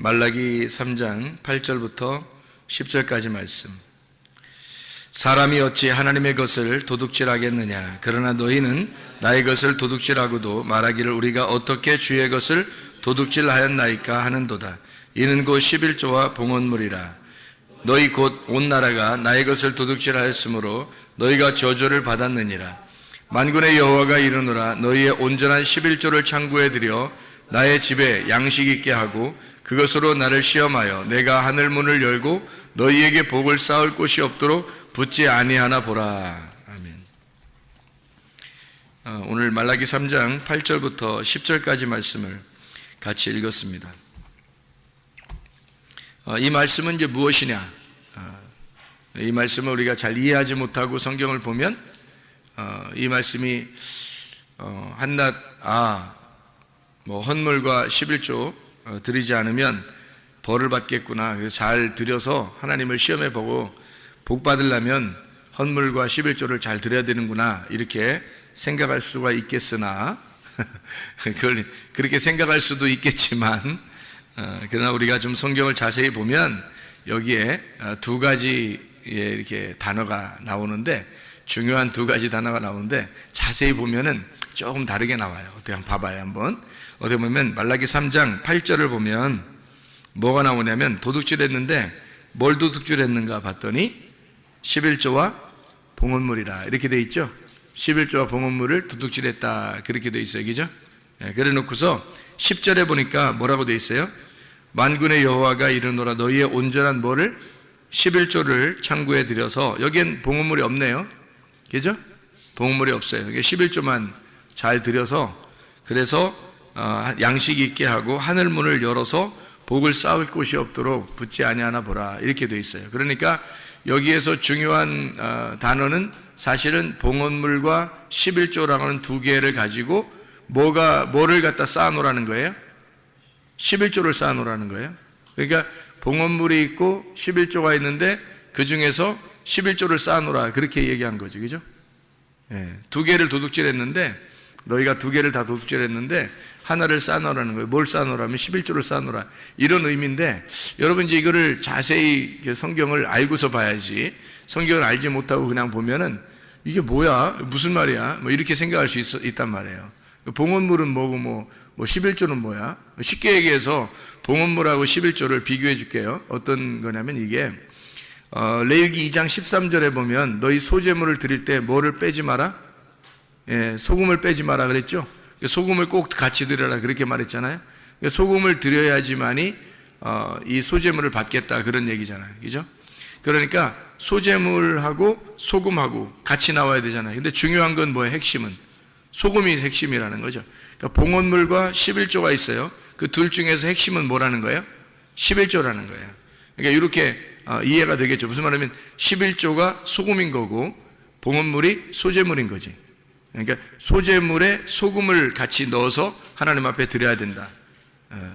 말라기 3장 8절부터 10절까지 말씀. 사람이 어찌 하나님의 것을 도둑질하겠느냐? 그러나 너희는 나의 것을 도둑질하고도 말하기를 우리가 어떻게 주의 것을 도둑질하였나이까 하는도다. 이는 곧 11조와 봉헌물이라. 너희 곧 온 나라가 나의 것을 도둑질하였으므로 너희가 저주를 받았느니라. 만군의 여호와가 이르노라. 너희의 온전한 11조를 창구에 들여 나의 집에 양식 있게 하고 그것으로 나를 시험하여 내가 하늘 문을 열고 너희에게 복을 쌓을 곳이 없도록 붙지 아니하나 보라. 아멘. 오늘 말라기 3장 8절부터 10절까지 말씀을 같이 읽었습니다. 이 말씀은 이제 무엇이냐? 이 말씀을 우리가 잘 이해하지 못하고 성경을 보면 이 말씀이 한낱 헌물과 11조 드리지 않으면 벌을 받겠구나. 그래서 잘 드려서 하나님을 시험해 보고 복 받으려면 헌물과 11조를 잘 드려야 되는구나. 이렇게 생각할 수가 있겠으나 그걸 그렇게 생각할 수도 있겠지만, 그러나 우리가 좀 성경을 자세히 보면 여기에 두 가지의 이렇게 단어가 나오는데, 중요한 두 가지 단어가 나오는데 자세히 보면은 조금 다르게 나와요. 어떻게 한번 봐봐요. 한번 어떻게 보면 말라기 3장 8절을 보면 뭐가 나오냐면, 도둑질했는데 뭘 도둑질했는가 봤더니 11조와 봉헌물이라 이렇게 돼 있죠. 11조와 봉헌물을 도둑질했다 그렇게 돼 있어요. 그죠? 그래 놓고서 10절에 보니까 뭐라고 돼 있어요? 만군의 여호와가 이르노라, 너희의 온전한 뭐를? 11조를 창구에 들여서, 여기엔 봉헌물이 없네요. 그죠? 봉헌물이 없어요. 11조만 잘 들여서, 그래서 양식 있게 하고 하늘문을 열어서 복을 쌓을 곳이 없도록 붙지 아니하나 보라 이렇게 돼 있어요. 그러니까 여기에서 중요한 단어는 사실은 봉헌물과 11조라고 하는 두 개를 가지고 뭐를 갖다 쌓아놓으라는 거예요? 11조를 쌓아놓으라는 거예요. 그러니까 봉헌물이 있고 11조가 있는데 그 중에서 11조를 쌓아놓으라 그렇게 얘기한 거죠. 그죠? 두 개를 도둑질했는데, 너희가 두 개를 다 도둑질했는데 하나를 쌓아놓으라는 거예요. 뭘 쌓아놓으라면 11조를 쌓아놓으라 이런 의미인데, 여러분 이제 이거를 자세히 성경을 알고서 봐야지, 성경을 알지 못하고 그냥 보면은 이게 뭐야? 무슨 말이야? 뭐 이렇게 생각할 수 있단 말이에요. 봉헌물은 뭐고 뭐 11조는 뭐야? 쉽게 얘기해서 봉헌물하고 11조를 비교해 줄게요. 어떤 거냐면, 이게 레위기 2장 13절에 보면 너희 소제물을 드릴 때 뭐를 빼지 마라? 소금을 빼지 마라 그랬죠? 소금을 꼭 같이 드려라 그렇게 말했잖아요. 소금을 드려야지만이 이 소제물을 받겠다 그런 얘기잖아요. 그죠? 그러니까 소제물하고 소금하고 같이 나와야 되잖아요. 근데 중요한 건 뭐예요? 핵심은 소금이 핵심이라는 거죠. 그러니까 봉헌물과 11조가 있어요. 그 둘 중에서 핵심은 뭐라는 거예요? 11조라는 거예요. 그러니까 이렇게 이해가 되겠죠. 무슨 말이냐면 11조가 소금인 거고 봉헌물이 소제물인 거지. 그러니까 소제물에 소금을 같이 넣어서 하나님 앞에 드려야 된다.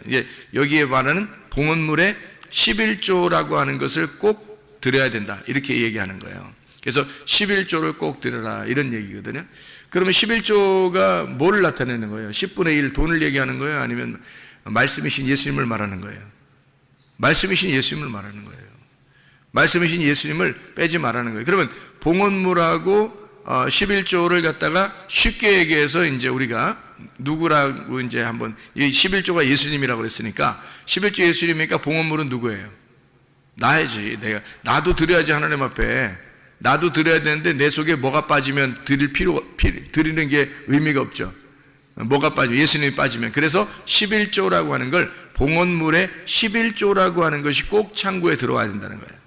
이제 여기에 말하는 봉헌물에 11조라고 하는 것을 꼭 드려야 된다 이렇게 얘기하는 거예요. 그래서 11조를 꼭 드려라 이런 얘기거든요. 그러면 11조가 뭐를 나타내는 거예요? 10분의 1 돈을 얘기하는 거예요? 아니면 말씀이신 예수님을 말하는 거예요? 말씀이신 예수님을 말하는 거예요. 말씀이신 예수님을 빼지 말라는 거예요. 그러면 봉헌물하고 11조를 갖다가 쉽게 얘기해서 이제 우리가 누구라고 이제 한번, 이 11조가 예수님이라고 그랬으니까 11조 예수님이니까 봉헌물은 누구예요? 나야지. 나도 드려야지. 하나님 앞에 나도 드려야 되는데 내 속에 뭐가 빠지면 드리는 게 의미가 없죠. 뭐가 빠지면, 예수님이 빠지면. 그래서 11조라고 하는 걸, 봉헌물에 11조라고 하는 것이 꼭 창구에 들어와야 된다는 거예요.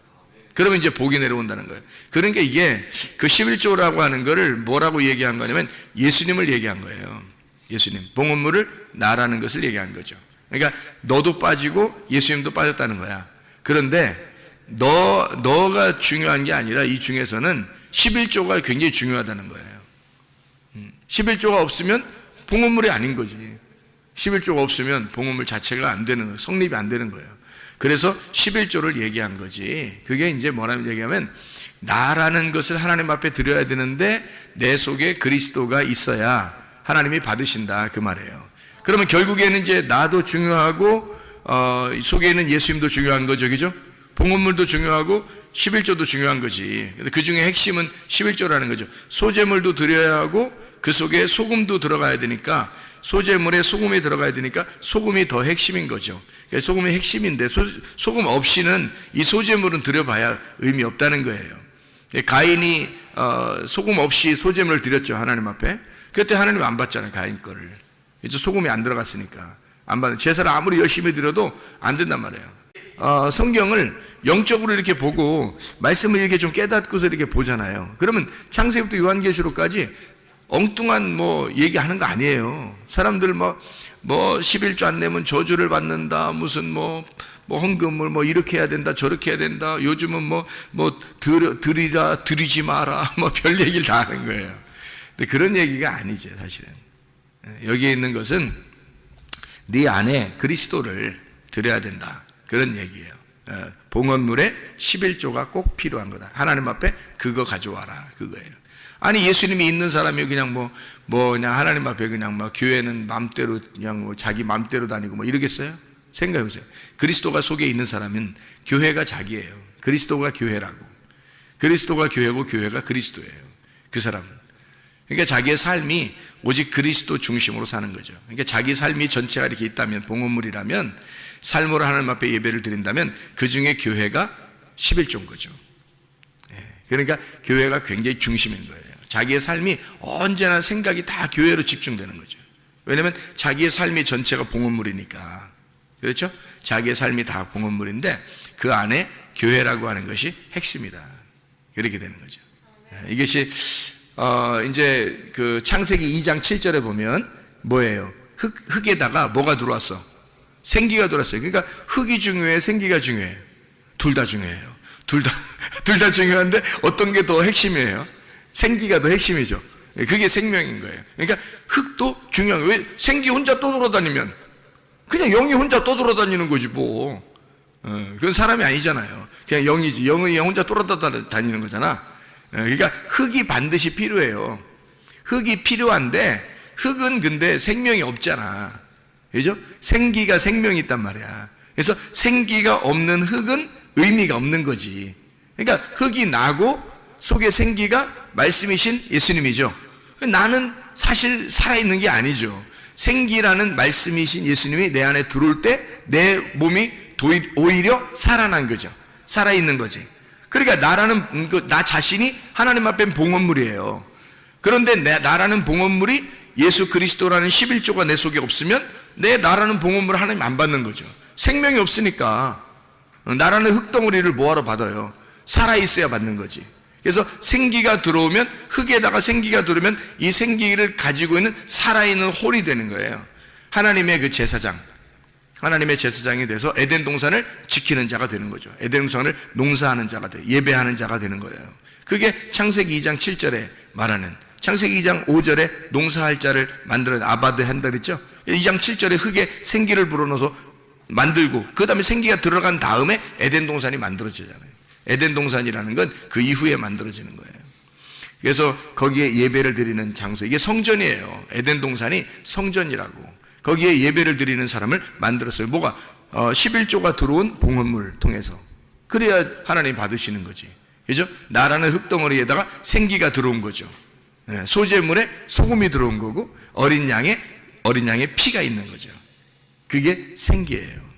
그러면 이제 복이 내려온다는 거예요. 그러니까 이게 그 11조라고 하는 거를 뭐라고 얘기한 거냐면 예수님을 얘기한 거예요. 예수님. 봉헌물을 나라는 것을 얘기한 거죠. 그러니까 너도 빠지고 예수님도 빠졌다는 거야. 그런데 너가 중요한 게 아니라 이 중에서는 11조가 굉장히 중요하다는 거예요. 11조가 없으면 봉헌물이 아닌 거지. 11조가 없으면 봉헌물 자체가 안 되는 거예요. 성립이 안 되는 거예요. 그래서 11조를 얘기한 거지. 그게 이제 뭐라는 얘기하면, 나라는 것을 하나님 앞에 드려야 되는데 내 속에 그리스도가 있어야 하나님이 받으신다 그 말이에요. 그러면 결국에는 이제 나도 중요하고 속에 있는 예수님도 중요한 거죠. 그죠? 봉헌물도 중요하고 11조도 중요한 거지. 그 중에 핵심은 11조라는 거죠. 소제물도 드려야 하고 그 속에 소금도 들어가야 되니까, 소제물에 소금이 들어가야 되니까 소금이 더 핵심인 거죠. 그러니까 소금이 핵심인데 소금 없이는 이 소제물은 드려봐야 의미 없다는 거예요. 가인이 소금 없이 소제물을 드렸죠, 하나님 앞에. 그때 하나님 안 받잖아요, 가인 거를. 소금이 안 들어갔으니까 안 받는. 제사를 아무리 열심히 드려도 안 된단 말이에요. 성경을 영적으로 이렇게 보고 말씀을 이렇게 좀 깨닫고서 이렇게 보잖아요. 그러면 창세기부터 요한계시록까지 엉뚱한 얘기하는 거 아니에요. 사람들 11조 안 내면 저주를 받는다, 무슨 헌금을 이렇게 해야 된다, 저렇게 해야 된다, 요즘은 드리라, 드리지 마라, 별 얘기를 다 하는 거예요. 근데 그런 얘기가 아니죠, 사실은. 여기에 있는 것은 네 안에 그리스도를 드려야 된다, 그런 얘기예요. 봉헌물에 11조가 꼭 필요한 거다. 하나님 앞에 그거 가져와라, 그거예요. 아니 예수님이 있는 사람이 그냥 그냥 하나님 앞에 그냥 교회는 맘대로 그냥 자기 맘대로 다니고 이러겠어요? 생각해보세요. 그리스도가 속에 있는 사람은 교회가 자기예요. 그리스도가 교회라고. 그리스도가 교회고 교회가 그리스도예요. 그 사람은. 그러니까 자기의 삶이 오직 그리스도 중심으로 사는 거죠. 그러니까 자기 삶이 전체가 이렇게 있다면, 봉헌물이라면, 삶으로 하나님 앞에 예배를 드린다면 그 중에 교회가 11조인 거죠. 그러니까 교회가 굉장히 중심인 거예요. 자기의 삶이 언제나 생각이 다 교회로 집중되는 거죠. 왜냐하면 자기의 삶이 전체가 봉헌물이니까. 그렇죠? 자기의 삶이 다 봉헌물인데 그 안에 교회라고 하는 것이 핵심이다. 그렇게 되는 거죠. 이것이 이제 그 창세기 2장 7절에 보면 뭐예요? 흙에다가 뭐가 들어왔어? 생기가 들어왔어요. 그러니까 흙이 중요해, 생기가 중요해. 둘 다 중요해요. 둘 다 중요한데 어떤 게 더 핵심이에요? 생기가 더 핵심이죠. 그게 생명인 거예요. 그러니까 흙도 중요한 거예요. 왜 생기 혼자 떠돌아다니면 그냥 영이 혼자 떠돌아다니는 거지 뭐. 그건 사람이 아니잖아요. 그냥 영이지. 영이 혼자 돌아다니는 거잖아. 그러니까 흙이 반드시 필요해요. 흙이 필요한데 흙은 근데 생명이 없잖아. 그죠? 생기가 생명이 있단 말이야. 그래서 생기가 없는 흙은 의미가 없는 거지. 그러니까 흙이 나고 속에 생기가 말씀이신 예수님이죠. 나는 사실 살아있는 게 아니죠. 생기라는 말씀이신 예수님이 내 안에 들어올 때 내 몸이 오히려 살아난 거죠. 살아있는 거지. 그러니까 나 자신이 하나님 앞엔 봉헌물이에요. 그런데 나라는 봉헌물이 예수 그리스도라는 11조가 내 속에 없으면 나라는 봉헌물을 하나님 안 받는 거죠. 생명이 없으니까 나라는 흙덩어리를 뭐하러 받아요? 살아있어야 받는 거지. 그래서 생기가 들어오면, 흙에다가 생기가 들어오면 이 생기를 가지고 있는 살아있는 홀이 되는 거예요. 하나님의 그 제사장, 하나님의 제사장이 돼서 에덴 동산을 지키는 자가 되는 거죠. 에덴 동산을 농사하는 자가 돼요. 예배하는 자가 되는 거예요. 그게 창세기 2장 7절에 말하는, 창세기 2장 5절에 농사할 자를 만들어 아바드 한다 그랬죠. 2장 7절에 흙에 생기를 불어넣어서 만들고 그 다음에 생기가 들어간 다음에 에덴 동산이 만들어지잖아요. 에덴 동산이라는 건 그 이후에 만들어지는 거예요. 그래서 거기에 예배를 드리는 장소, 이게 성전이에요. 에덴 동산이 성전이라고. 거기에 예배를 드리는 사람을 만들었어요. 뭐가? 11조가 들어온 봉헌물 통해서. 그래야 하나님 받으시는 거지. 그죠? 나라는 흙덩어리에다가 생기가 들어온 거죠. 소재물에 소금이 들어온 거고 어린 양의 피가 있는 거죠. 그게 생기예요.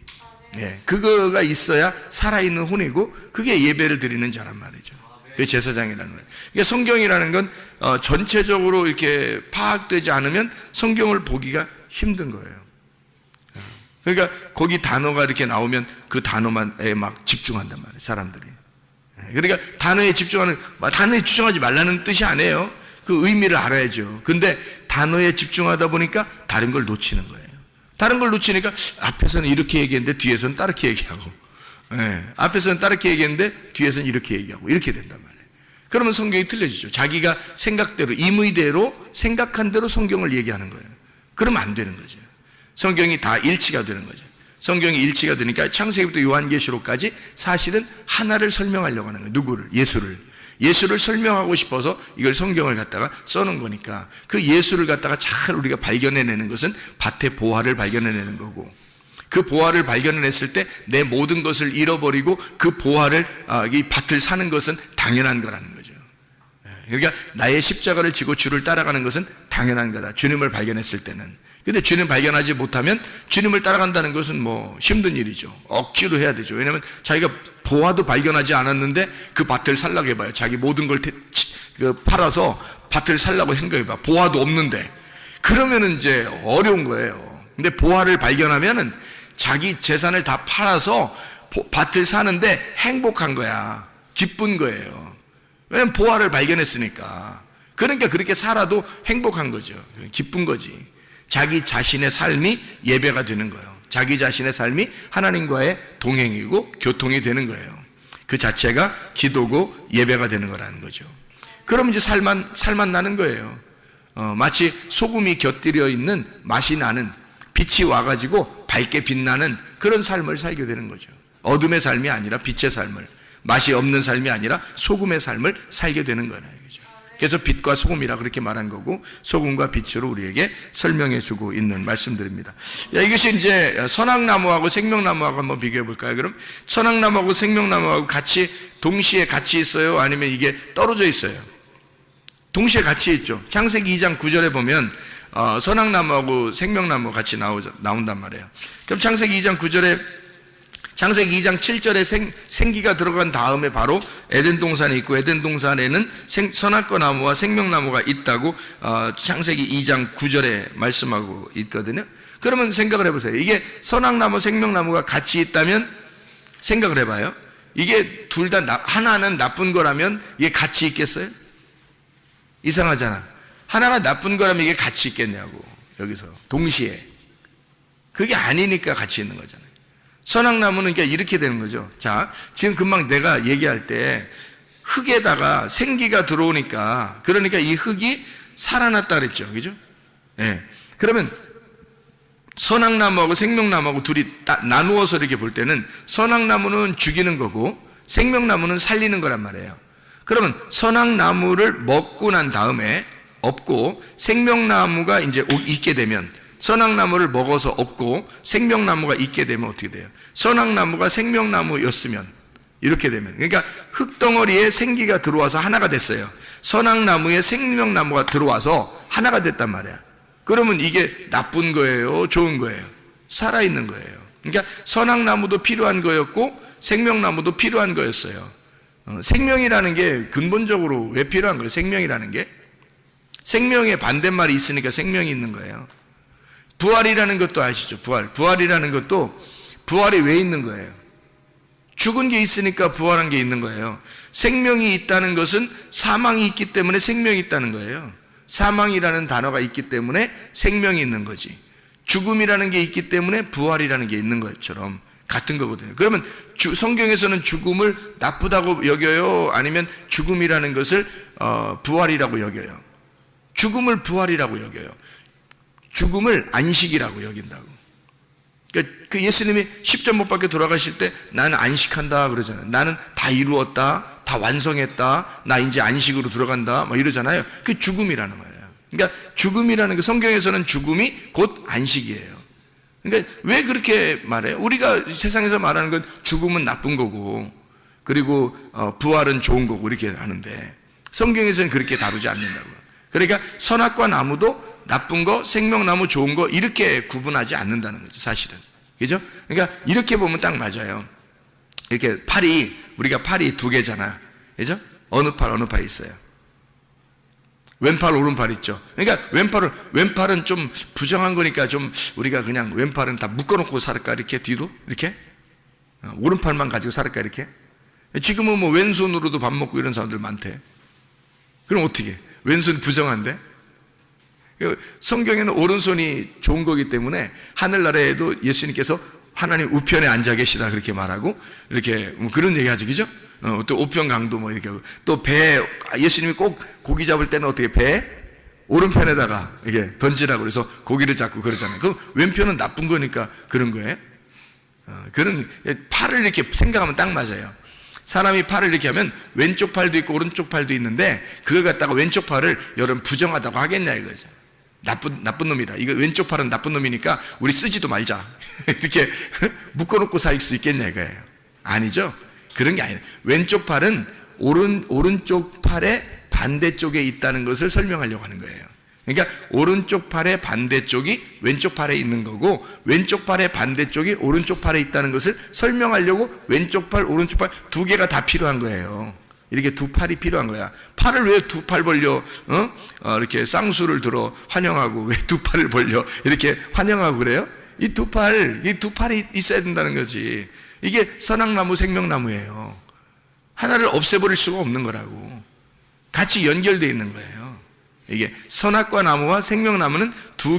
그거가 있어야 살아있는 혼이고 그게 예배를 드리는 자란 말이죠. 그게 제사장이라는 거예요. 그러니까 성경이라는 건 전체적으로 이렇게 파악되지 않으면 성경을 보기가 힘든 거예요. 그러니까 거기 단어가 이렇게 나오면 그 단어만에 막 집중한단 말이에요, 사람들이. 그러니까 단어에 집중하지 말라는 뜻이 아니에요. 그 의미를 알아야죠. 근데 단어에 집중하다 보니까 다른 걸 놓치는 거예요. 다른 걸 놓치니까 앞에서는 이렇게 얘기했는데 뒤에서는 다르게 얘기하고, 앞에서는 다르게 얘기했는데 뒤에서는 이렇게 얘기하고, 이렇게 된단 말이에요. 그러면 성경이 틀려지죠. 자기가 생각대로, 임의대로, 생각한 대로 성경을 얘기하는 거예요. 그러면 안 되는 거죠. 성경이 다 일치가 되는 거죠. 성경이 일치가 되니까 창세기부터 요한계시록까지 사실은 하나를 설명하려고 하는 거예요. 누구를? 예수를 설명하고 싶어서 이걸 성경을 갖다가 써놓은 거니까 그 예수를 갖다가 잘 우리가 발견해내는 것은 밭의 보화를 발견해내는 거고, 그 보화를 발견해냈을 때 내 모든 것을 잃어버리고 그 보화를, 이 밭을 사는 것은 당연한 거라는 거죠. 그러니까 나의 십자가를 지고 주를 따라가는 것은 당연한 거다. 주님을 발견했을 때는. 근데 주님 발견하지 못하면 주님을 따라간다는 것은 뭐 힘든 일이죠. 억지로 해야 되죠. 왜냐하면 자기가 보화도 발견하지 않았는데 그 밭을 살라고 해봐요. 자기 모든 걸 팔아서 밭을 살라고 생각해봐. 보화도 없는데. 그러면은 이제 어려운 거예요. 근데 보화를 발견하면은 자기 재산을 다 팔아서 밭을 사는데 행복한 거야. 기쁜 거예요. 왜냐면 보화를 발견했으니까. 그러니까 그렇게 살아도 행복한 거죠. 기쁜 거지. 자기 자신의 삶이 예배가 되는 거예요. 자기 자신의 삶이 하나님과의 동행이고 교통이 되는 거예요. 그 자체가 기도고 예배가 되는 거라는 거죠. 그럼 이제 살만 나는 거예요. 마치 소금이 곁들여 있는 맛이 나는, 빛이 와가지고 밝게 빛나는 그런 삶을 살게 되는 거죠. 어둠의 삶이 아니라 빛의 삶을, 맛이 없는 삶이 아니라 소금의 삶을 살게 되는 거예요. 그래서 빛과 소금이라 그렇게 말한 거고, 소금과 빛으로 우리에게 설명해 주고 있는 말씀들입니다. 이것이 이제 선악나무하고 생명나무하고 한번 비교해 볼까요? 그럼 선악나무하고 생명나무하고 동시에 같이 있어요? 아니면 이게 떨어져 있어요? 동시에 같이 있죠. 창세기 2장 9절에 보면 선악나무하고 생명나무 같이 나온단 말이에요. 그럼 창세기 2장 7절에 생기가 들어간 다음에 바로 에덴 동산이 있고, 에덴 동산에는 선악과 나무와 생명나무가 있다고 창세기 2장 9절에 말씀하고 있거든요. 그러면 생각을 해보세요. 이게 선악나무, 생명나무가 같이 있다면 생각을 해봐요. 이게 둘 다 하나는 나쁜 거라면 이게 같이 있겠어요? 이상하잖아. 하나가 나쁜 거라면 이게 같이 있겠냐고. 여기서 동시에. 그게 아니니까 같이 있는 거잖아요. 선악나무는 그러니까 이렇게 되는 거죠. 자, 지금 금방 내가 얘기할 때 흙에다가 생기가 들어오니까, 그러니까 이 흙이 살아났다 그랬죠. 그죠? 예. 그러면 선악나무하고 생명나무하고 둘이 나누어서 이렇게 볼 때는 선악나무는 죽이는 거고 생명나무는 살리는 거란 말이에요. 그러면 선악나무를 먹고 난 다음에 없고, 생명나무가 이제 있게 되면, 선악나무를 먹어서 없고 생명나무가 있게 되면 어떻게 돼요? 선악나무가 생명나무였으면 이렇게 되면, 그러니까 흙덩어리에 생기가 들어와서 하나가 됐어요. 선악나무에 생명나무가 들어와서 하나가 됐단 말이야. 그러면 이게 나쁜 거예요? 좋은 거예요? 살아있는 거예요. 그러니까 선악나무도 필요한 거였고 생명나무도 필요한 거였어요. 생명이라는 게 근본적으로 왜 필요한 거예요? 생명이라는 게 생명의 반대말이 있으니까 생명이 있는 거예요. 부활이라는 것도 아시죠? 부활이라는 것도 부활이 왜 있는 거예요? 죽은 게 있으니까 부활한 게 있는 거예요. 생명이 있다는 것은 사망이 있기 때문에 생명이 있다는 거예요. 사망이라는 단어가 있기 때문에 생명이 있는 거지. 죽음이라는 게 있기 때문에 부활이라는 게 있는 것처럼 같은 거거든요. 그러면 성경에서는 죽음을 나쁘다고 여겨요? 아니면 죽음이라는 것을 부활이라고 여겨요? 죽음을 부활이라고 여겨요. 죽음을 안식이라고 여긴다고. 그러니까 그 예수님이 십자가 못 박혀 돌아가실 때 나는 안식한다 그러잖아요. 나는 다 이루었다, 다 완성했다, 나 이제 안식으로 들어간다 막 이러잖아요. 그게 죽음이라는 거예요. 그러니까 죽음이라는 게, 성경에서는 죽음이 곧 안식이에요. 그러니까 왜 그렇게 말해요? 우리가 세상에서 말하는 건 죽음은 나쁜 거고, 그리고 부활은 좋은 거고 이렇게 하는데, 성경에서는 그렇게 다루지 않는다고요. 그러니까 선악과 나무도 나쁜 거, 생명나무 좋은 거 이렇게 구분하지 않는다는 거죠, 사실은. 그죠? 그러니까 이렇게 보면 딱 맞아요. 이렇게 우리가 팔이 두 개잖아. 그죠? 어느 팔 있어요. 왼팔, 오른팔 있죠. 그러니까 왼팔은 좀 부정한 거니까 좀 우리가 그냥 왼팔은 다 묶어놓고 살을까? 이렇게 뒤로? 이렇게? 오른팔만 가지고 살을까? 이렇게? 지금은 뭐 왼손으로도 밥 먹고 이런 사람들 많대. 그럼 어떻게? 왼손이 부정한데? 성경에는 오른손이 좋은 거기 때문에 하늘나라에도 예수님께서 하나님 우편에 앉아 계시다 그렇게 말하고, 이렇게 그런 얘기 하지, 그죠? 또 우편강도 뭐 이렇게 하고, 또 예수님이 꼭 고기 잡을 때는 어떻게 오른편에다가 이게 던지라고 그래서 고기를 잡고 그러잖아요. 그럼 왼편은 나쁜 거니까 그런 거예요. 그런 팔을 이렇게 생각하면 딱 맞아요. 사람이 팔을 이렇게 하면 왼쪽 팔도 있고 오른쪽 팔도 있는데, 그걸 갖다가 왼쪽 팔을 여러분 부정하다고 하겠냐 이거죠. 나쁜 놈이다. 이거 왼쪽 팔은 나쁜 놈이니까 우리 쓰지도 말자. 이렇게 묶어놓고 살 수 있겠냐 이거예요. 아니죠. 그런 게 아니에요. 왼쪽 팔은 오른쪽 팔의 반대쪽에 있다는 것을 설명하려고 하는 거예요. 그러니까 오른쪽 팔의 반대쪽이 왼쪽 팔에 있는 거고, 왼쪽 팔의 반대쪽이 오른쪽 팔에 있다는 것을 설명하려고 왼쪽 팔, 오른쪽 팔 두 개가 다 필요한 거예요. 이렇게 두 팔이 필요한 거야. 팔을 왜 두 팔 벌려 이렇게 쌍수를 들어 환영하고 왜 두 팔을 벌려 이렇게 환영하고 그래요? 이 두 팔이 있어야 된다는 거지. 이게 선악나무, 생명나무예요. 하나를 없애버릴 수가 없는 거라고. 같이 연결되어 있는 거예요. 이게 선악과 나무와 생명나무는 두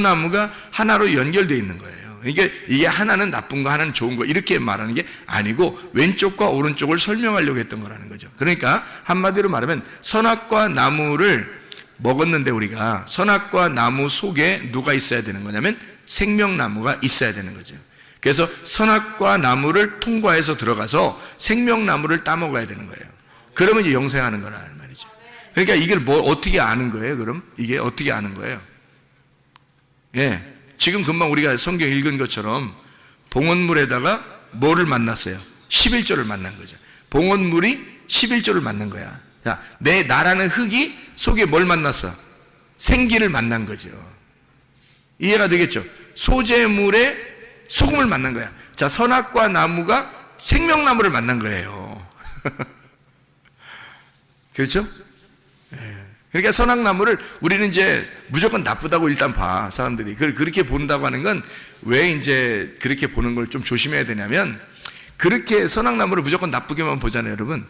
나무가 하나로 연결되어 있는 거예요. 이게 하나는 나쁜 거, 하나는 좋은 거 이렇게 말하는 게 아니고, 왼쪽과 오른쪽을 설명하려고 했던 거라는 거죠. 그러니까 한마디로 말하면 선악과 나무를 먹었는데, 우리가 선악과 나무 속에 누가 있어야 되는 거냐면 생명나무가 있어야 되는 거죠. 그래서 선악과 나무를 통과해서 들어가서 생명나무를 따먹어야 되는 거예요. 그러면 이제 영생하는 거라는 말이죠. 그러니까 이걸 어떻게 아는 거예요, 그럼? 이게 어떻게 아는 거예요? 예. 지금 금방 우리가 성경 읽은 것처럼 봉헌물에다가 뭐를 만났어요? 11조를 만난 거죠. 봉헌물이 11조를 만난 거야. 자, 나라는 흙이 속에 뭘 만났어? 생기를 만난 거죠. 이해가 되겠죠? 소재물에 소금을 만난 거야. 자, 선악과 나무가 생명나무를 만난 거예요. 그렇죠? 그러니까 선악나무를 우리는 이제 무조건 나쁘다고 일단 봐, 사람들이. 그렇게 본다고 하는 건 왜 이제 그렇게 보는 걸 좀 조심해야 되냐면, 그렇게 선악나무를 무조건 나쁘게만 보잖아요, 여러분.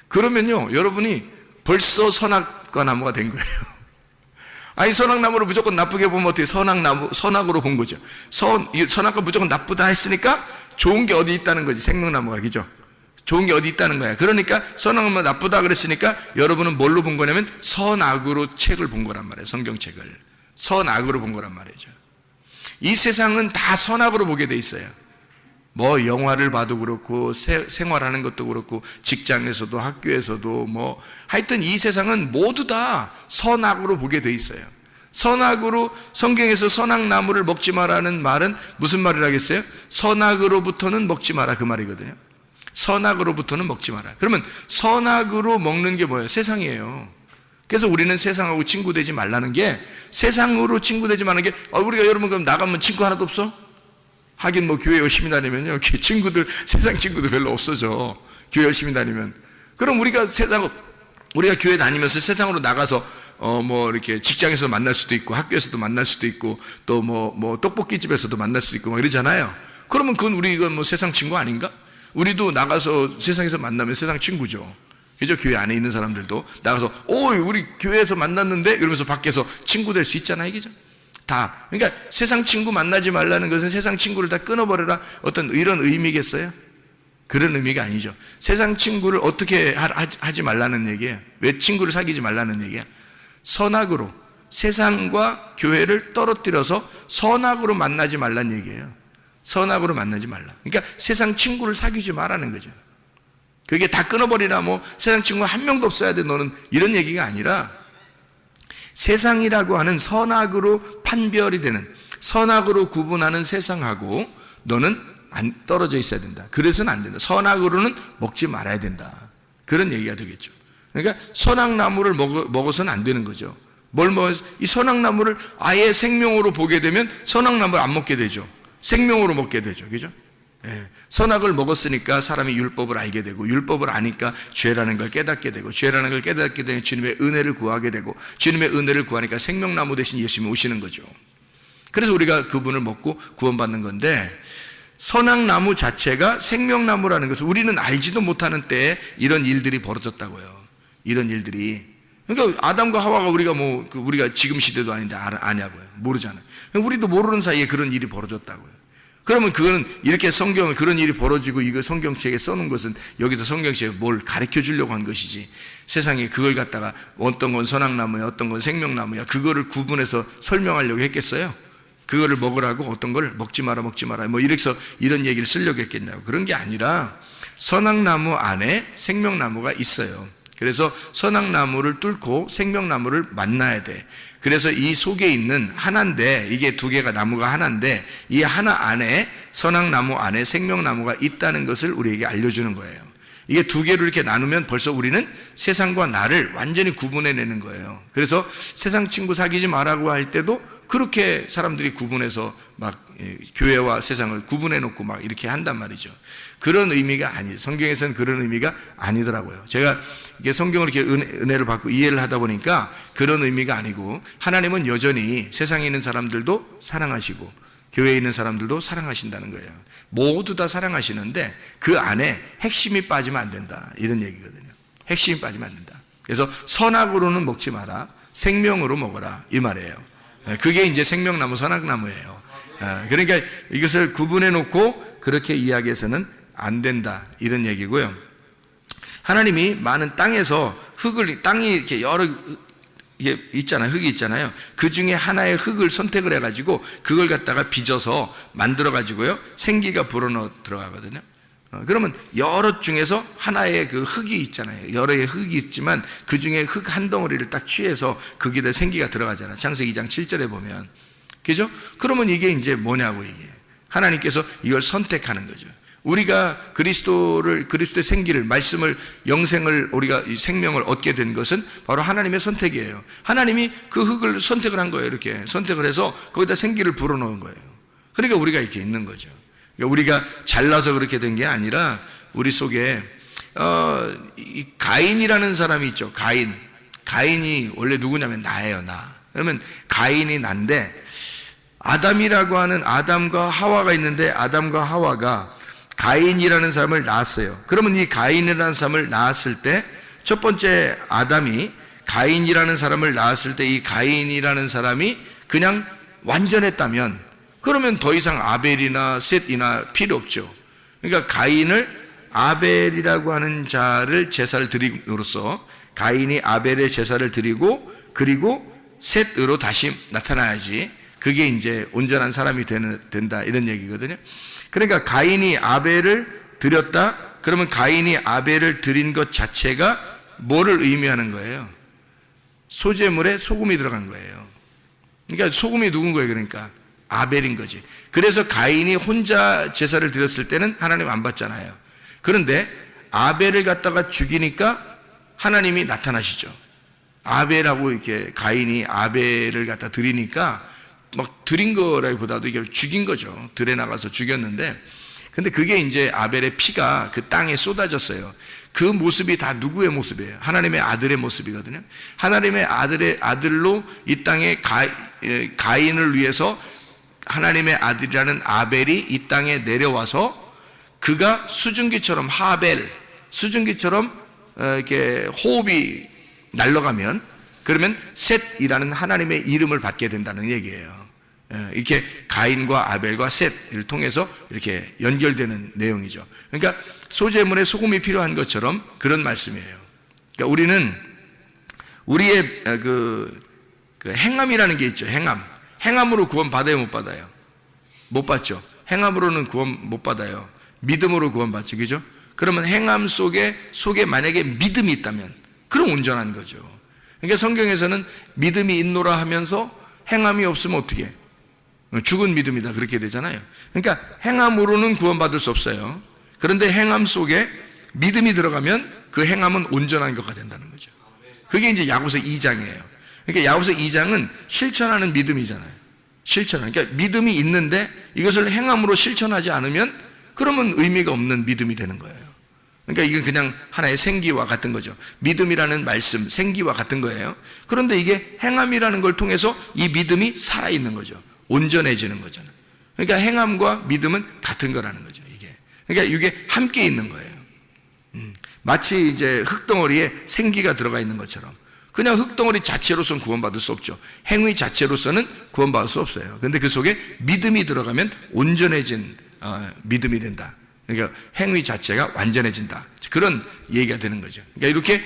그러면요, 여러분이 벌써 선악과 나무가 된 거예요. 아니, 선악나무를 무조건 나쁘게 보면 어떻게 선악으로 본 거죠. 선악과 무조건 나쁘다 했으니까 좋은 게 어디 있다는 거지, 생명나무가. 그죠? 좋은 게 어디 있다는 거야. 그러니까 선악은 나쁘다 그랬으니까 여러분은 뭘로 본 거냐면 선악으로 책을 본 거란 말이에요. 성경책을. 선악으로 본 거란 말이죠. 이 세상은 다 선악으로 보게 돼 있어요. 뭐 영화를 봐도 그렇고 생활하는 것도 그렇고 직장에서도 학교에서도 뭐 하여튼 이 세상은 모두 다 선악으로 보게 돼 있어요. 선악으로, 성경에서 선악나무를 먹지 마라는 말은 무슨 말이라겠어요? 선악으로부터는 먹지 마라, 그 말이거든요. 선악으로부터는 먹지 마라. 그러면 선악으로 먹는 게 뭐예요? 세상이에요. 그래서 우리는 세상하고 친구되지 말라는 게, 세상으로 친구되지 말라는 게, 우리가 여러분 그럼 나가면 친구 하나도 없어? 하긴 뭐 교회 열심히 다니면요, 친구들, 세상 친구들 별로 없어져. 교회 열심히 다니면. 그럼 우리가 교회 다니면서 세상으로 나가서 뭐 이렇게 직장에서 만날 수도 있고 학교에서도 만날 수도 있고 또 뭐 떡볶이집에서도 만날 수도 있고 막 이러잖아요. 그러면 그건 우리가 뭐 세상 친구 아닌가? 우리도 나가서 세상에서 만나면 세상 친구죠. 그죠? 교회 안에 있는 사람들도 나가서 우리 교회에서 만났는데 이러면서 밖에서 친구 될 수 있잖아요. 그죠? 다. 그러니까 세상 친구 만나지 말라는 것은 세상 친구를 다 끊어버려라, 어떤 이런 의미겠어요? 그런 의미가 아니죠. 세상 친구를 어떻게 하지 말라는 얘기예요. 왜 친구를 사귀지 말라는 얘기야? 선악으로, 세상과 교회를 떨어뜨려서 선악으로 만나지 말라는 얘기예요. 선악으로 만나지 말라. 그러니까 세상 친구를 사귀지 말라는 거죠. 그게 다 끊어버리라, 뭐 세상 친구 한 명도 없어야 돼 너는, 이런 얘기가 아니라 세상이라고 하는 선악으로 판별이 되는, 선악으로 구분하는 세상하고 너는 떨어져 있어야 된다. 그래서는 안 된다. 선악으로는 먹지 말아야 된다. 그런 얘기가 되겠죠. 그러니까 선악나무를 먹어서는 안 되는 거죠. 이 선악나무를 아예 생명으로 보게 되면 선악나무를 안 먹게 되죠. 생명으로 먹게 되죠. 그죠? 예. 선악을 먹었으니까 사람이 율법을 알게 되고, 율법을 아니까 죄라는 걸 깨닫게 되고, 죄라는 걸 깨닫게 되면 주님의 은혜를 구하게 되고, 주님의 은혜를 구하니까 생명나무 대신 예수님이 오시는 거죠. 그래서 우리가 그분을 먹고 구원받는 건데, 선악나무 자체가 생명나무라는 것을 우리는 알지도 못하는 때에 이런 일들이 벌어졌다고요. 이런 일들이. 그러니까 아담과 하와가 우리가 지금 시대도 아닌데 아냐고요. 모르잖아요. 우리도 모르는 사이에 그런 일이 벌어졌다고요. 그러면 그거는 이렇게 성경을, 그런 일이 벌어지고 이거 성경책에 써놓은 것은 여기서 성경책에 뭘 가르쳐 주려고 한 것이지, 세상에 그걸 갖다가 어떤 건 선악나무야, 어떤 건 생명나무야, 그거를 구분해서 설명하려고 했겠어요? 그거를 먹으라고 어떤 걸 먹지 마라 뭐 이래서 이런 얘기를 쓰려고 했겠냐고. 그런 게 아니라 선악나무 안에 생명나무가 있어요. 그래서 선악나무를 뚫고 생명나무를 만나야 돼. 그래서 이 속에 있는 하나인데, 이게 두 개가 나무가 하나인데, 이 하나 안에, 선악나무 안에 생명나무가 있다는 것을 우리에게 알려주는 거예요. 이게 두 개로 이렇게 나누면 벌써 우리는 세상과 나를 완전히 구분해내는 거예요. 그래서 세상 친구 사귀지 말라고 할 때도 그렇게 사람들이 구분해서 막 교회와 세상을 구분해놓고 막 이렇게 한단 말이죠. 그런 의미가 아니에요. 성경에서는 그런 의미가 아니더라고요. 제가 이게 성경을 이렇게 은혜를 받고 이해를 하다 보니까 그런 의미가 아니고, 하나님은 여전히 세상에 있는 사람들도 사랑하시고 교회에 있는 사람들도 사랑하신다는 거예요. 모두 다 사랑하시는데 그 안에 핵심이 빠지면 안 된다, 이런 얘기거든요. 핵심이 빠지면 안 된다. 그래서 선악으로는 먹지 마라, 생명으로 먹어라, 이 말이에요. 그게 이제 생명나무, 선악나무예요. 그러니까 이것을 구분해 놓고 그렇게 이야기해서는 안 된다, 이런 얘기고요. 하나님이 많은 땅에서 땅이 이렇게 여러 이게 있잖아요. 흙이 있잖아요. 그 중에 하나의 흙을 선택을 해가지고 그걸 갖다가 빚어서 만들어가지고요, 생기가 불어넣어 들어가거든요. 그러면 여럿 중에서 하나의 그 흙이 있잖아요. 여러 개의 흙이 있지만 그 중에 흙 한 덩어리를 딱 취해서 거기에 생기가 들어가잖아요. 창세기 2장 7절에 보면. 그죠? 그러면 이게 이제 뭐냐고 이게. 하나님께서 이걸 선택하는 거죠. 우리가 그리스도의 생기를, 말씀을, 영생을, 우리가 이 생명을 얻게 된 것은 바로 하나님의 선택이에요. 하나님이 그 흙을 선택을 한 거예요. 이렇게 선택을 해서 거기다 생기를 불어넣은 거예요. 그러니까 우리가 이렇게 있는 거죠. 그러니까 우리가 잘나서 그렇게 된 게 아니라 우리 속에 이 가인이라는 사람이 있죠. 가인이 원래 누구냐면 나예요. 나. 그러면 가인이 난데, 아담이라고 하는 아담과 하와가 있는데, 아담과 하와가 가인이라는 사람을 낳았어요. 그러면 이 가인이라는 사람을 낳았을 때, 첫 번째 아담이 가인이라는 사람을 낳았을 때 이 가인이라는 사람이 그냥 완전했다면, 그러면 더 이상 아벨이나 셋이나 필요 없죠. 그러니까 가인을, 아벨이라고 하는 자를 제사를 드림으로써 가인이 아벨의 제사를 드리고, 그리고 셋으로 다시 나타나야지 그게 이제 온전한 사람이 된다, 이런 얘기거든요. 그러니까 가인이 아벨을 드렸다. 그러면 가인이 아벨을 드린 것 자체가 뭐를 의미하는 거예요? 소제물에 소금이 들어간 거예요. 그러니까 소금이 누군 거예요? 그러니까 아벨인 거지. 그래서 가인이 혼자 제사를 드렸을 때는 하나님 안 받잖아요. 그런데 아벨을 갖다가 죽이니까 하나님이 나타나시죠. 아벨하고 이렇게 가인이 아벨을 갖다 드리니까 막 드린 거라기보다도 이게 죽인 거죠. 들에 나가서 죽였는데, 근데 그게 이제 아벨의 피가 그 땅에 쏟아졌어요. 그 모습이 다 누구의 모습이에요? 하나님의 아들의 모습이거든요. 하나님의 아들로 이 땅에 가인을 위해서 하나님의 아들이라는 아벨이 이 땅에 내려와서 그가 수증기처럼 수증기처럼 이렇게 호흡이 날아가면, 그러면 셋이라는 하나님의 이름을 받게 된다는 얘기예요. 이렇게 가인과 아벨과 셋을 통해서 이렇게 연결되는 내용이죠. 그러니까 소제물에 소금이 필요한 것처럼 그런 말씀이에요. 그러니까 우리는 우리의 그 행함이라는 게 있죠. 행함으로 구원 받아요, 못 받아요? 못 받죠. 행함으로는 구원 못 받아요. 믿음으로 구원 받죠. 그죠? 그러면 행함 속에 만약에 믿음이 있다면 그럼 온전한 거죠. 그러니까 성경에서는 믿음이 있노라 하면서 행함이 없으면 어떻게 해? 죽은 믿음이다, 그렇게 되잖아요. 그러니까 행함으로는 구원받을 수 없어요. 그런데 행함 속에 믿음이 들어가면 그 행함은 온전한 것가 된다는 거죠. 그게 이제 야고보서 2장이에요. 그러니까 야고보서 2장은 실천하는 믿음이잖아요. 그러니까 믿음이 있는데 이것을 행함으로 실천하지 않으면 그러면 의미가 없는 믿음이 되는 거예요. 그러니까 이건 그냥 하나의 생기와 같은 거죠. 믿음이라는 말씀, 생기와 같은 거예요. 그런데 이게 행함이라는 걸 통해서 이 믿음이 살아있는 거죠. 온전해지는 거잖아요. 그러니까 행함과 믿음은 같은 거라는 거죠, 이게. 그러니까 이게 함께 있는 거예요. 마치 이제 흙덩어리에 생기가 들어가 있는 것처럼. 그냥 흙덩어리 자체로서는 구원받을 수 없죠. 행위 자체로서는 구원받을 수 없어요. 그런데 그 속에 믿음이 들어가면 온전해진 믿음이 된다. 그러니까 행위 자체가 완전해진다. 그런 얘기가 되는 거죠. 그러니까 이렇게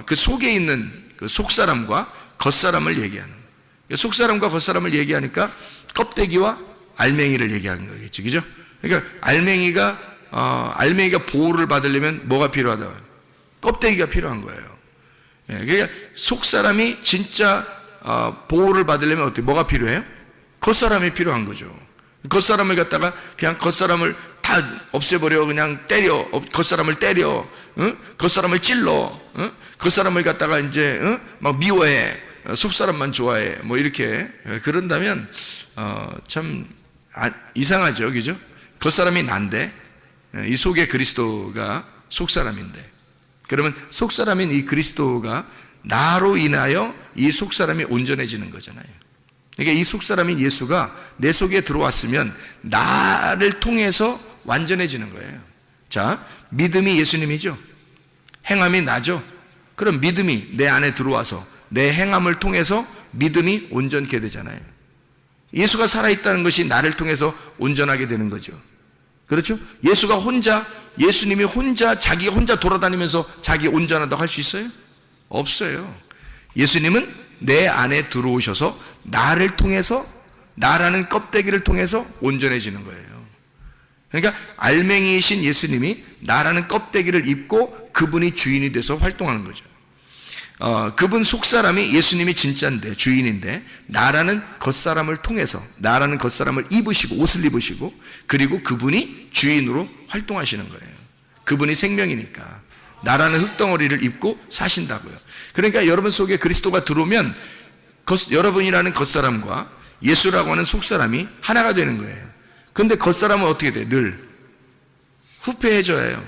그 속에 있는 그 속사람과 겉사람을 얘기하는 거예요. 속사람과 겉사람을 얘기하니까 껍데기와 알맹이를 얘기하는 거겠죠. 그죠? 그러니까 알맹이가 보호를 받으려면 뭐가 필요하다? 껍데기가 필요한 거예요. 그러니까 속사람이 진짜 보호를 받으려면 어떻게, 뭐가 필요해요? 겉사람이 필요한 거죠. 겉사람을 갖다가 그냥 겉사람을 다 없애버려, 그냥 때려, 겉사람을 때려, 겉사람을 찔러, 겉사람을 갖다가 이제 막 미워해, 속사람만 좋아해, 뭐 이렇게 그런다면 참 이상하죠, 그죠? 겉사람이 난데 이 속에 그리스도가 속사람인데, 그러면 속사람인 이 그리스도가 나로 인하여 이 속사람이 온전해지는 거잖아요. 그러니까 이 속사람인 예수가 내 속에 들어왔으면 나를 통해서 완전해지는 거예요. 자, 믿음이 예수님이죠. 행함이 나죠. 그럼 믿음이 내 안에 들어와서 내 행함을 통해서 믿음이 온전케 되잖아요. 예수가 살아있다는 것이 나를 통해서 온전하게 되는 거죠. 그렇죠? 예수님이 자기가 혼자 돌아다니면서 자기 온전하다고 할 수 있어요? 없어요. 예수님은 내 안에 들어오셔서 나를 통해서, 나라는 껍데기를 통해서 온전해지는 거예요. 그러니까 알맹이이신 예수님이 나라는 껍데기를 입고 그분이 주인이 돼서 활동하는 거죠. 그분 속사람이 예수님이 진짜인데, 주인인데, 나라는 겉사람을 통해서, 나라는 겉사람을 입으시고, 옷을 입으시고, 그리고 그분이 주인으로 활동하시는 거예요. 그분이 생명이니까. 나라는 흙덩어리를 입고 사신다고요. 그러니까 여러분 속에 그리스도가 들어오면 여러분이라는 겉사람과 예수라고 하는 속사람이 하나가 되는 거예요. 근데 겉사람은 어떻게 돼요? 늘 후패해져야 해요.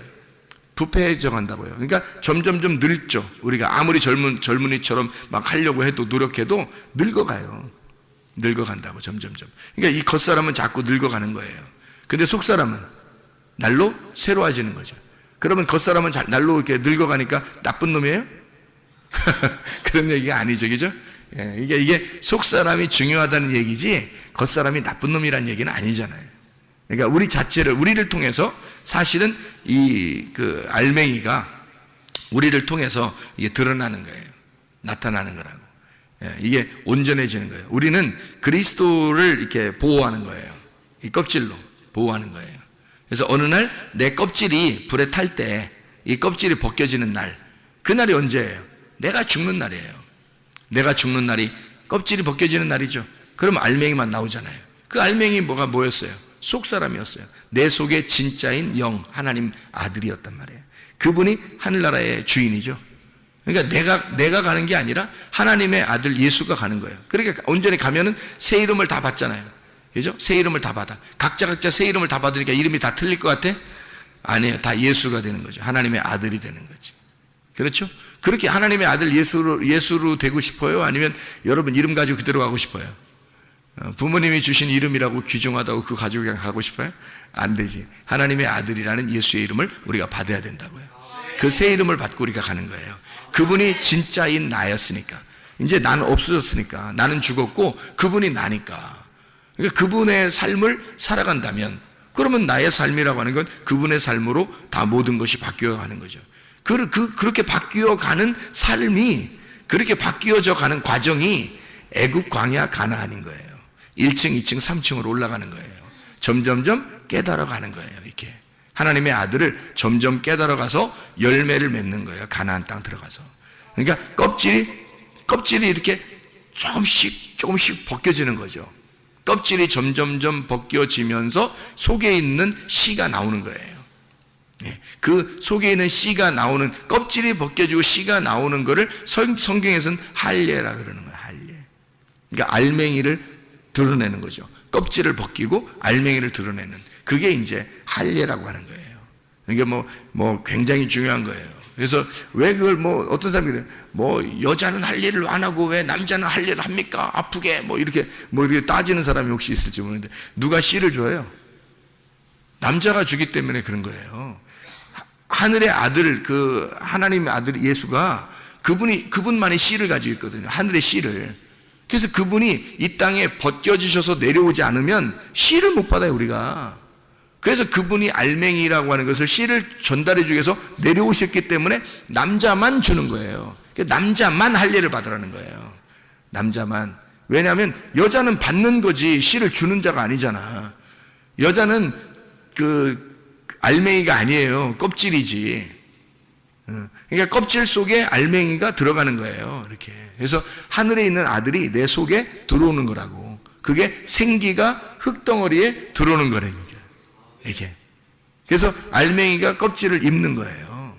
부패해져 간다고요. 그러니까 점점점 늙죠. 우리가 아무리 젊은이처럼 막 하려고 해도 노력해도 늙어가요. 늙어간다고 점점점. 그러니까 이 겉사람은 자꾸 늙어가는 거예요. 근데 속사람은 날로 새로워지는 거죠. 그러면 겉사람은 날로 이렇게 늙어가니까 나쁜 놈이에요? 그런 얘기가 아니죠, 그죠? 예, 이게 속사람이 중요하다는 얘기지 겉사람이 나쁜 놈이라는 얘기는 아니잖아요. 그러니까 우리를 통해서 사실은 그 알맹이가 우리를 통해서 이게 드러나는 거예요. 나타나는 거라고. 예, 이게 온전해지는 거예요. 우리는 그리스도를 이렇게 보호하는 거예요. 이 껍질로 보호하는 거예요. 그래서 어느 날 내 껍질이 불에 탈 때 이 껍질이 벗겨지는 날, 그날이 언제예요? 내가 죽는 날이에요. 내가 죽는 날이 껍질이 벗겨지는 날이죠. 그럼 알맹이만 나오잖아요. 그 알맹이 뭐였어요? 속사람이었어요. 내 속에 진짜인 영, 하나님 아들이었단 말이에요. 그분이 하늘나라의 주인이죠. 그러니까 내가 가는 게 아니라 하나님의 아들 예수가 가는 거예요. 그러니까 온전히 가면은 새 이름을 다 받잖아요. 그죠? 새 이름을 다 받아. 각자 새 이름을 다 받으니까 이름이 다 틀릴 것 같아? 아니에요. 다 예수가 되는 거죠. 하나님의 아들이 되는 거지. 그렇죠? 그렇게 하나님의 아들 예수로 되고 싶어요? 아니면 여러분 이름 가지고 그대로 가고 싶어요? 부모님이 주신 이름이라고 귀중하다고 그거 가지고 그냥 가고 싶어요? 안 되지. 하나님의 아들이라는 예수의 이름을 우리가 받아야 된다고요. 그 새 이름을 받고 우리가 가는 거예요. 그분이 진짜인 나였으니까. 이제 나는 없어졌으니까. 나는 죽었고 그분이 나니까. 그러니까 그분의 삶을 살아간다면 그러면 나의 삶이라고 하는 건 그분의 삶으로 다 모든 것이 바뀌어가는 거죠. 그렇게 바뀌어가는 삶이, 그렇게 바뀌어져 가는 과정이 애굽 광야 가나안인 거예요. 1층, 2층, 3층으로 올라가는 거예요. 점점점 깨달아가는 거예요. 이렇게 하나님의 아들을 점점 깨달아가서 열매를 맺는 거예요. 가나안 땅 들어가서. 그러니까 껍질이 이렇게 조금씩 벗겨지는 거죠. 껍질이 점점점 벗겨지면서 속에 있는 씨가 나오는 거예요. 그 속에 있는 씨가 나오는, 껍질이 벗겨지고 씨가 나오는 거를 성경에서는 할례라 그러는 거예요. 할례. 그러니까 알맹이를 드러내는 거죠. 껍질을 벗기고 알맹이를 드러내는, 그게 이제 할례라고 하는 거예요. 이게 뭐 굉장히 중요한 거예요. 그래서 왜 그걸 어떤 사람이 그래요. 여자는 할례를 안 하고 왜 남자는 할례를 합니까? 아프게 이렇게 따지는 사람이 혹시 있을지 모르는데, 누가 씨를 줘요? 남자가 주기 때문에 그런 거예요. 하늘의 아들, 하나님의 아들 예수가 그분만이 씨를 가지고 있거든요. 하늘의 씨를. 그래서 그분이 이 땅에 벗겨지셔서 내려오지 않으면 씨를 못 받아요, 우리가. 그래서 그분이 알맹이라고 하는 것을, 씨를 전달해 주기 위해서 내려오셨기 때문에 남자만 주는 거예요. 남자만 할례를 받으라는 거예요. 남자만. 왜냐하면 여자는 받는 거지 씨를 주는 자가 아니잖아. 여자는 알맹이가 아니에요. 껍질이지. 그러니까 껍질 속에 알맹이가 들어가는 거예요. 이렇게. 그래서 하늘에 있는 아들이 내 속에 들어오는 거라고. 그게 생기가 흙덩어리에 들어오는 거라니까. 이게. 그래서 알맹이가 껍질을 입는 거예요.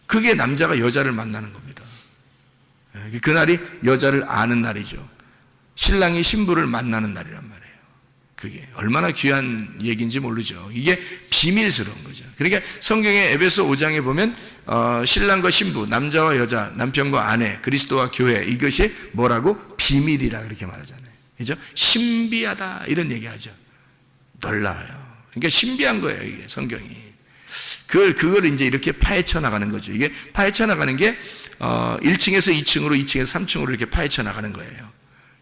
그게 남자가 여자를 만나는 겁니다. 그날이 여자를 아는 날이죠. 신랑이 신부를 만나는 날이란 말이에요. 그게 얼마나 귀한 얘기인지 모르죠. 이게 비밀스러운 거죠. 그러니까 성경의 에베소 5장에 보면 신랑과 신부, 남자와 여자, 남편과 아내, 그리스도와 교회, 이것이 뭐라고? 비밀이라 그렇게 말하잖아요. 그죠? 신비하다 이런 얘기하죠. 놀라워요. 그러니까 신비한 거예요, 이게 성경이. 그걸 이제 이렇게 파헤쳐 나가는 거죠. 이게 파헤쳐 나가는 게 1층에서 2층으로, 2층에서 3층으로 이렇게 파헤쳐 나가는 거예요.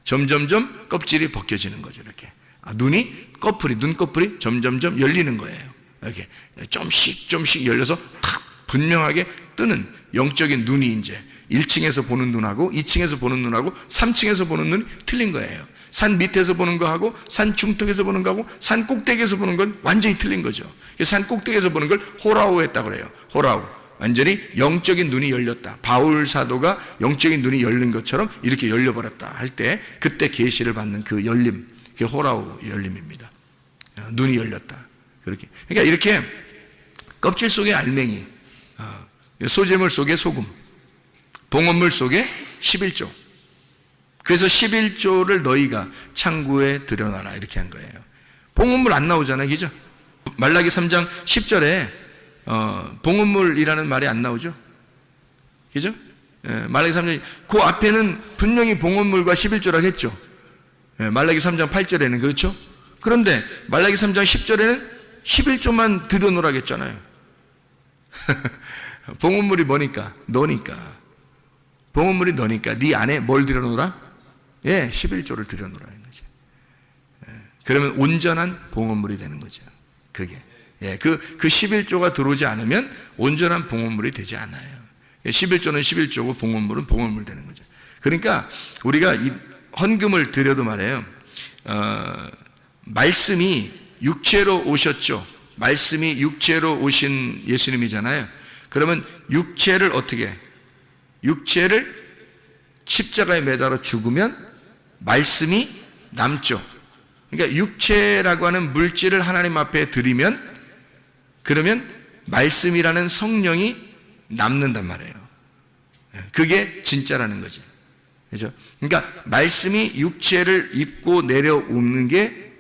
점점점 껍질이 벗겨지는 거죠, 이렇게. 눈꺼풀이 점점점 열리는 거예요. 이렇게 좀씩 열려서 탁 분명하게 뜨는 영적인 눈이 이제 1층에서 보는 눈하고 2층에서 보는 눈하고 3층에서 보는 눈이 틀린 거예요. 산 밑에서 보는 거하고 산 중턱에서 보는 거하고 산 꼭대기에서 보는 건 완전히 틀린 거죠. 산 꼭대기에서 보는 걸 호라우 했다고 그래요. 호라우. 완전히 영적인 눈이 열렸다. 바울 사도가 영적인 눈이 열린 것처럼 이렇게 열려버렸다 할 때 그때 계시를 받는 그 열림, 그게 호라우 열림입니다. 눈이 열렸다. 그렇게. 그러니까 이렇게 껍질 속에 알맹이, 소재물 속에 소금, 봉헌물 속에 11조. 그래서 11조를 너희가 창고에 들여놔라 이렇게 한 거예요. 봉헌물 안 나오잖아요. 그죠? 말라기 3장 10절에 봉헌물이라는 말이 안 나오죠. 그죠? 말라기 3장 그 앞에는 분명히 봉헌물과 11조라고 했죠. 말라기 3장 8절에는 그렇죠? 그런데 말라기 3장 10절에는 11조만 들여놓으라고 했잖아요. 봉헌물이 뭐니까? 너니까. 봉헌물이 너니까 네 안에 뭘 들여놓으라? 11조를 들여놓으라 는 거죠. 그러면 온전한 봉헌물이 되는 거죠. 그게. 그 11조가 들어오지 않으면 온전한 봉헌물이 되지 않아요. 11조는 11조고 봉헌물은 봉헌물 되는 거죠. 그러니까 우리가 이 헌금을 드려도 말이에요. 말씀이 육체로 오셨죠. 말씀이 육체로 오신 예수님이잖아요. 그러면 육체를 어떻게 해? 육체를 십자가에 매달아 죽으면 말씀이 남죠. 그러니까 육체라고 하는 물질을 하나님 앞에 드리면 그러면 말씀이라는 성령이 남는단 말이에요. 그게 진짜라는 거죠. 그렇죠? 그러니까 말씀이 육체를 입고 내려오는 게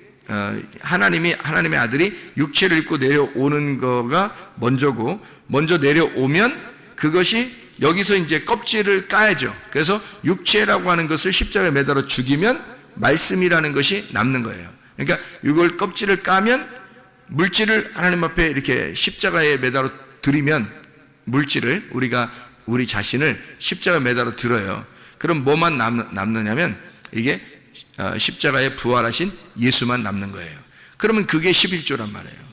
하나님의 아들이 육체를 입고 내려오는 거가 먼저고 먼저 내려오면 그것이 여기서 이제 껍질을 까야죠. 그래서 육체라고 하는 것을 십자가에 매달아 죽이면 말씀이라는 것이 남는 거예요. 그러니까 이걸 껍질을 까면 물질을 하나님 앞에 이렇게 십자가에 매달아 드리면 물질을 우리 자신을 십자가에 매달아 들어요. 그럼 뭐만 남느냐면 이게 십자가에 부활하신 예수만 남는 거예요. 그러면 그게 11조란 말이에요.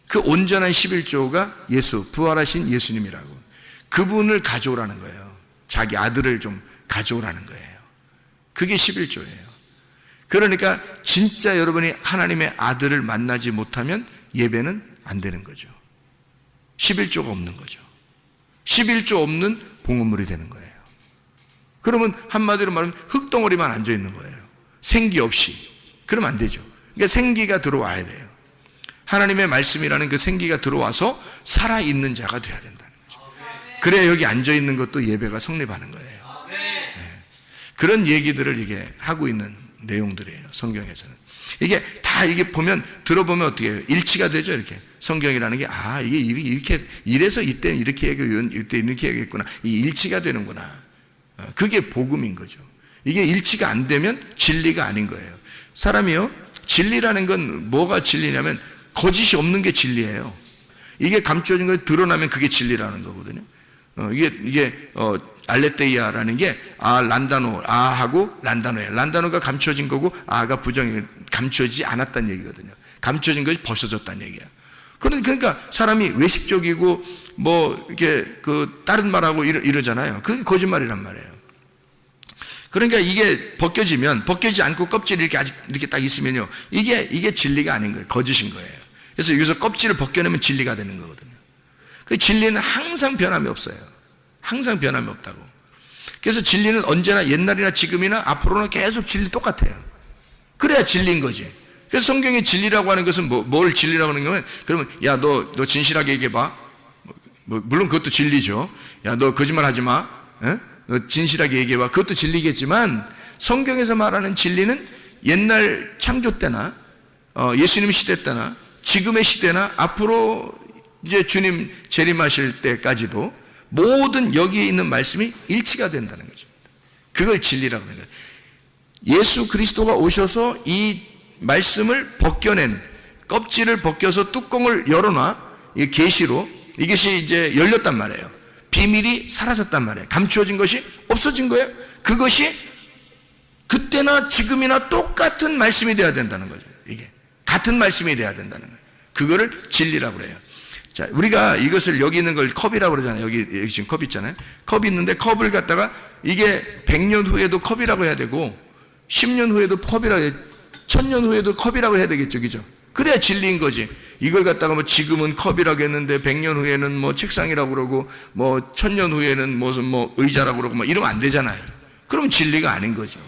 그 온전한 11조가 예수, 부활하신 예수님이라고. 그분을 가져오라는 거예요. 자기 아들을 좀 가져오라는 거예요. 그게 11조예요. 그러니까 진짜 여러분이 하나님의 아들을 만나지 못하면 예배는 안 되는 거죠. 11조가 없는 거죠. 11조 없는 봉헌물이 되는 거예요. 그러면 한마디로 말하면 흙덩어리만 앉아 있는 거예요. 생기 없이. 그러면 안 되죠. 그러니까 생기가 들어와야 돼요. 하나님의 말씀이라는 그 생기가 들어와서 살아있는 자가 돼야 된다는 거죠. 그래야 여기 앉아 있는 것도 예배가 성립하는 거예요. 네. 그런 얘기들을 이게 하고 있는 내용들이에요. 성경에서는. 이게 다 이게 들어보면 어떻게 해요? 일치가 되죠. 이렇게. 성경이라는 게, 이게 이렇게, 이래서 이때는 이렇게 얘기하고, 이때 이렇게 얘기했구나. 이 일치가 되는구나. 그게 복음인 거죠. 이게 일치가 안 되면 진리가 아닌 거예요. 사람이요, 진리라는 건 뭐가 진리냐면 거짓이 없는 게 진리예요. 이게 감춰진 거 드러나면 그게 진리라는 거거든요. 알레테이아라는 게 란다노, 하고 란다노예요. 란다노가 감춰진 거고 가 감춰지지 않았다는 얘기거든요. 감춰진 것이 벗어졌다는 얘기야. 그러니까 사람이 외식적이고 이렇게 다른 말하고 이러잖아요. 그게 거짓말이란 말이에요. 그러니까 이게 벗겨지지 않고 껍질이 이렇게 딱 있으면요. 이게 진리가 아닌 거예요. 거짓인 거예요. 그래서 여기서 껍질을 벗겨내면 진리가 되는 거거든요. 그 진리는 항상 변함이 없어요. 항상 변함이 없다고. 그래서 진리는 언제나 옛날이나 지금이나 앞으로나 계속 진리 똑같아요. 그래야 진리인 거지. 그래서 성경의 진리라고 하는 것은 뭘 진리라고 하는 거면 그러면 야, 너 진실하게 얘기해봐. 물론 그것도 진리죠. 야, 너 거짓말 하지 마. 너 진실하게 얘기해봐. 그것도 진리겠지만 성경에서 말하는 진리는 옛날 창조 때나 예수님 시대 때나 지금의 시대나 앞으로 이제 주님 재림하실 때까지도 모든 여기에 있는 말씀이 일치가 된다는 거죠. 그걸 진리라고 하는 거예요. 예수 그리스도가 오셔서 이 말씀을 벗겨낸 껍질을 벗겨서 뚜껑을 열어놔 이 계시로 이것이 이제 열렸단 말이에요. 비밀이 사라졌단 말이에요. 감추어진 것이 없어진 거예요. 그것이 그때나 지금이나 똑같은 말씀이 되어야 된다는 거죠. 이게 같은 말씀이 되어야 된다는 거예요. 그거를 진리라고 그래요. 자, 우리가 이것을 여기 있는 걸 컵이라고 그러잖아요. 여기 지금 컵 있잖아요. 컵이 있는데 컵을 갖다가 이게 100년 후에도 컵이라고 해야 되고 10년 후에도 컵이라고 해야 1000년 후에도 컵이라고 해야 되겠죠. 그죠? 그래야 진리인 거지. 이걸 갖다가 뭐 지금은 컵이라고 했는데 100년 후에는 뭐 책상이라고 그러고 뭐 1000년 후에는 무슨 뭐 의자라고 그러고 뭐 이러면 안 되잖아요. 그럼 진리가 아닌 거죠.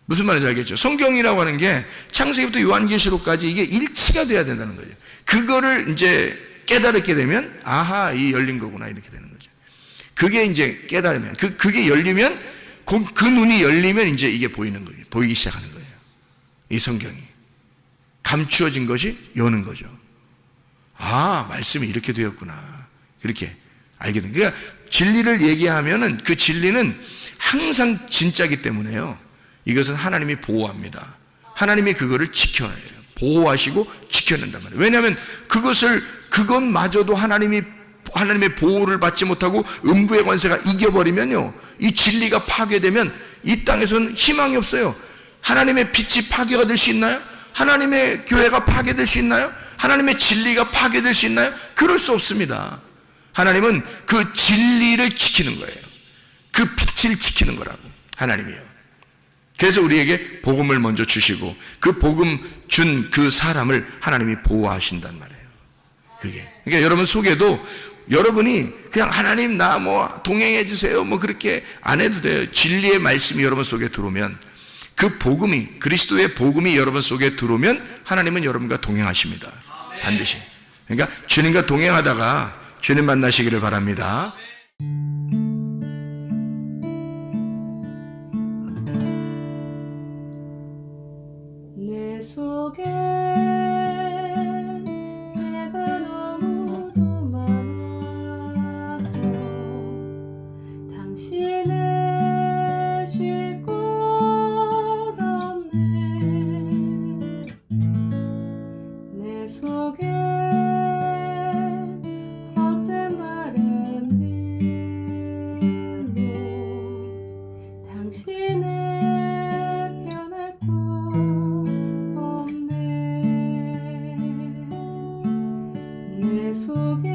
무슨 말인지 알겠죠? 성경이라고 하는 게 창세기부터 요한계시록까지 이게 일치가 돼야 된다는 거죠. 그거를 이제 깨달게 되면 아하, 이 열린 거구나 이렇게 되는 거죠. 그게 이제 깨달으면 그게 열리면 그 눈이 열리면 이제 이게 보이는 거예요. 보이기 시작하는 거예요. 이 성경이 감추어진 것이 여는 거죠. 아, 말씀이 이렇게 되었구나. 그렇게 알게 됩니다. 그러니까 진리를 얘기하면은 그 진리는 항상 진짜기 때문에요. 이것은 하나님이 보호합니다. 하나님이 그거를 지켜내요. 보호하시고 지켜낸단 말이에요. 왜냐하면 그것마저도 하나님의 보호를 받지 못하고 음부의 권세가 이겨버리면요, 이 진리가 파괴되면 이 땅에서는 희망이 없어요. 하나님의 빛이 파괴가 될 수 있나요? 하나님의 교회가 파괴될 수 있나요? 하나님의 진리가 파괴될 수 있나요? 그럴 수 없습니다. 하나님은 그 진리를 지키는 거예요. 그 빛을 지키는 거라고, 하나님이요. 그래서 우리에게 복음을 먼저 주시고 그 복음 준 그 사람을 하나님이 보호하신단 말이에요. 그러니까 여러분 속에도 여러분이 그냥 하나님 나 뭐 동행해 주세요 뭐 그렇게 안 해도 돼요. 진리의 말씀이 여러분 속에 들어오면, 그 복음이, 그리스도의 복음이 여러분 속에 들어오면 하나님은 여러분과 동행하십니다. 반드시. 그러니까 주님과 동행하다가 주님 만나시기를 바랍니다. 내 속에 내가 너무도 많아서 당신을 쉴 곳 없네. 내 속에 헛된 바램들로 당신을 변할 곳 없네. 내 속에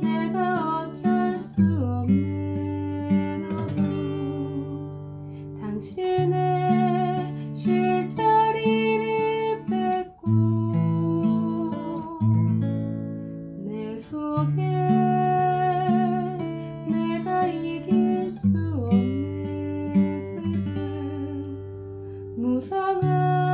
내가 어쩔 수 없는 어둠, 당신의 쉴 자리를 뺏고 내 속에 내가 이길 수 없는 슬픔, 무성한